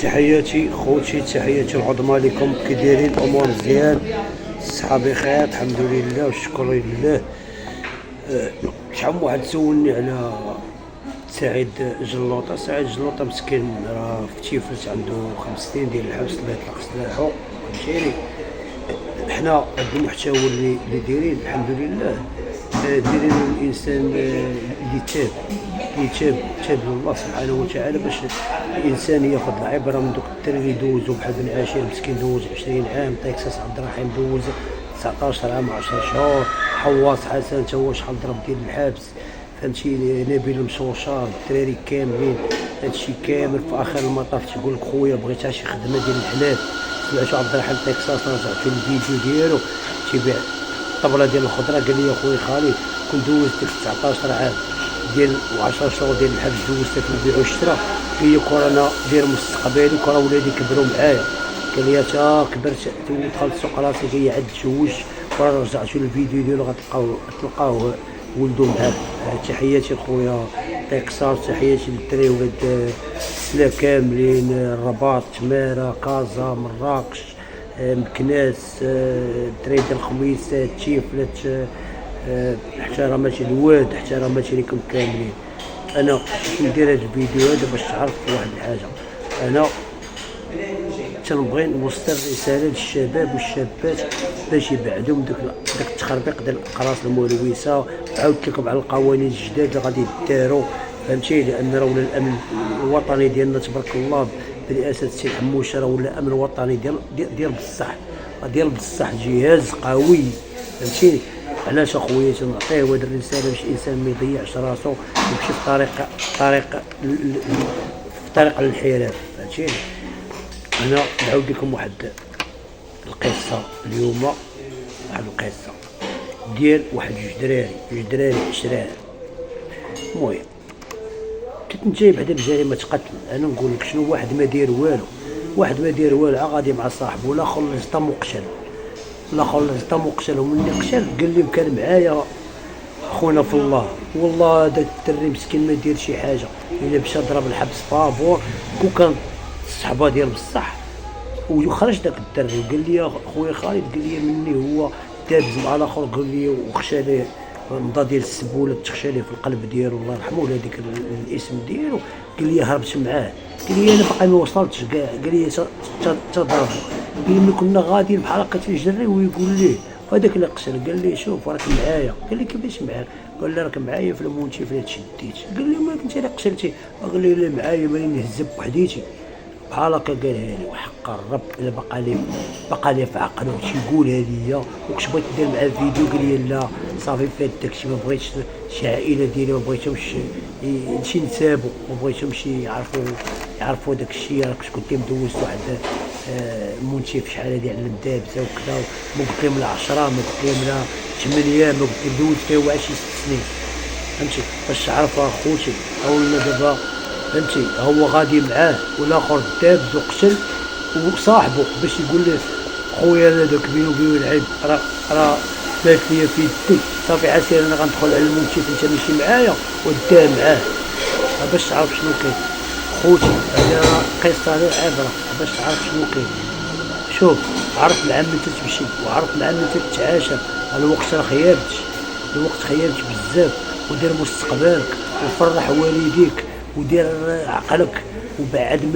تحياتي خوتي، تحياتي العظمى لكم. كي دايرين؟ الامور مزيان، الصحه بخير الحمد لله والشكر لله. شحال من واحد سولني على سعيد جلوطه. سعيد جلوطه مسكين راه في تيفلت، عنده 5 سنين ديال الحبس الله يطلق سراحو، فهمتيني. حنا هاد المحتوى اللي دايرين الحمد لله، دايرين الانسان اللي تاب لله سبحانه وتعالى، باش الانسان ياخذ العبره من دوك الدراري اللي دوزو بحال بن عاشر مسكين دوز 20 عام، طيكساس عبد الرحيم دوز 19 عام 10 شهور، حواس حسن تا هو شحال ضرب ديال الحبس، فهمتي. نبيل مشوشار، الدراري كاملين، هادشي كامل في اخر المطاف تيقول لك خويا بغيتها شي خدمه ديال الحلال. سمعتو عبد الرحيم طيكساس رجعتو الفيديو ديالو تيبيع الطبله ديال الخضره، قال لي خويا خالد كنت دوزت ديك 19 عام ديال و10 شهور ديال الحبس دوزتها في البيع والشراء، هي كورونا ديال مستقبلي، كره ولادي كبروا معايا. قال لي تا كبرت دخلت سوق راسي جاي عاد تزوج، وراه رجعتو الفيديو ديالو غتلقاوه ولدو معاه. تحياتي خويا طيكسار، تحياتي للدراري ولاد السلا كاملين، الرباط، تماره، كازا، مراكش، مكناس، الدراري ديال الخميسات، تيفلت، احتراماتي الواد، احتراماتي لكم كاملين. انا ندير هذا الفيديو هذا باش تعرف واحد الحاجه، انا تنبغي نوصل رساله للشباب والشابات باش يبعدوا من داك التخربيق ديال الاقراص الملوثه. عاودت لكم على القوانين الجداد اللي غادي يداروا، فهمتي، لان راه ولا الامن الوطني ديالنا تبارك الله برئاسه السي حموشه، راه ولا امن وطني ديال بصح جهاز قوي، فهمتيني. علاش اخويا تنعطيه هاد الرساله؟ باش الانسان ما يضيعش راسو ويمشي في طريق للانحراف، فهمتيني. انا نعاود لكم واحد القصه اليوم، واحد القصه ديال واحد جوج دراري عشران. المهم كنت جايب بعدا بجريمه قتل. انا نقول لك شنو، واحد ما داير والو، غادي مع صاحبه، الاخر لصدم وقتل، ومني قتل قال لي كان معايا خونا في الله، والله هذاك الدري مسكين ما دير شي حاجه، الا مشى ضرب الحبس بافور وكان الصحبه ديال بصح، وخرج داك الدري وقال لي خويا خالد، قال لي مني هو دابز مع الاخر، قال لي وخشى ليه مضى ديال السبوله تخشى ليه في القلب ديالو الله يرحمه، ولا هذيك الاسم ديالو، قال لي هربت معاه، قال لي انا باقي ما وصلتش كاع، قال لي تضرب، قال لي ملي كنا غاديين بحال هكا تيجري ويقول ليه، وهذاك اللي قتل قال لي شوف راك معايا، قال لي كيفاش معاك؟ قال لي راك معايا في المونتيف اللي تشديت، قال لي ما كنتي اللي قتلتي، قال لي لا معايا ماني نهزب وحديتي بحال هكا، قالها لي وحق الرب الا بقى لي في عقله تيقولها ليا، وكنت بغيت ندير معاه فيديو قال لي لا صافي فات داكشي، ما بغيتش شي عائله ديالي ما بغيتهمش شي نسابو، ما بغيتهمش يعرفوا داكشي، راه كنت مدوز واحد المونتيف شحال هادي على الدابزه وكذا، ما قلت لهم لا 10، ما قلت لهم لا 8، ما قلت لهم دوز فيها واحد شي 6 سنين، فهمتي، باش تعرف اخوتي. اولنا دابا فهمتي هو غادي معاه والاخر دابز وقتل وصاحبه باش يقول له خويا انا داك بيني وبين العيب راه بات ليا في يدي، صافي عسير انا غندخل على المنشف انت ماشي معايا وداه معاه، باش تعرف شنو كاين خوتي. هذه قصه غير عبره باش تعرف شنو كاين. شوف عرف مع من تتمشي وعرف مع من تتعاشر، الوقت راه خيبتش بزاف، ودير مستقبلك وفرح والديك ودير عقلك، وبعد من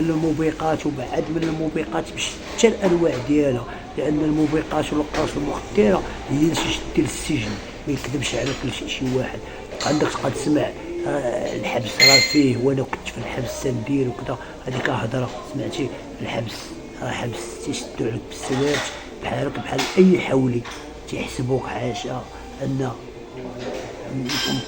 الموبقات بشتى الانواع ديالها، لان الموبقات والاقراص المخدره هي اللي تشدي للسجن، ما يكذبش عليك شي واحد. عندك تبقى تسمع الحبس راه فيه، وانا كنت في الحبس سندير وكذا، هذيك هضره سمعتي. الحبس راه حبس تيشدو عليك بالسواد بحال اي حولي، تيحسبوك حاشا ان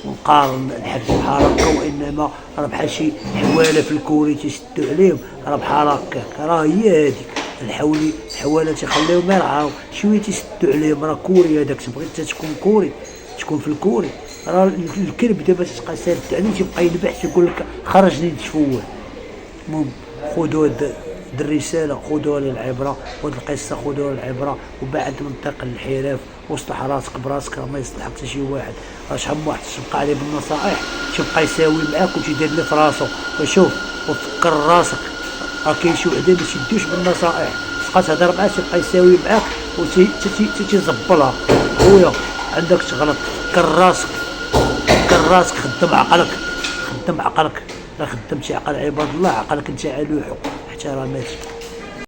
نقارن الحبس بحال هكا، وانما راه بحال شي حواله في الكوري تيشدو عليهم، راه بحال هكاك، راه هي هذيك الحواله تيخليهم يرعاو شويه تيشدو عليهم، راه كوري هذاك، تبغي انت تكون في الكوري، راه الكلب دابا تبقى سالت عليه تيبقى يذبح تيقول لك خرجني نتفول. المهم خذوا هاد الرساله، خذوها للعبره، وهاد القصه خذوها للعبره، وبعد من طريق الانحراف واصلح راسك براسك، راه ما يصلحك حتى شي واحد، راه شحال من واحد تبقى عليه بالنصائح تيبقى يساوي معاك وتيدير اللي في راسو، وشوف وفكر راسك، راه كاين شي وحده ما تيدوش بالنصائح، تبقى تهضر معاه تيبقى يساوي معاك و تيزبلها. خويا عندك تغلط، كراسك خدم عقلك، خدم عقلك، لا خدمتي عقل عباد الله عقلك انت علوحو. احتراماتي.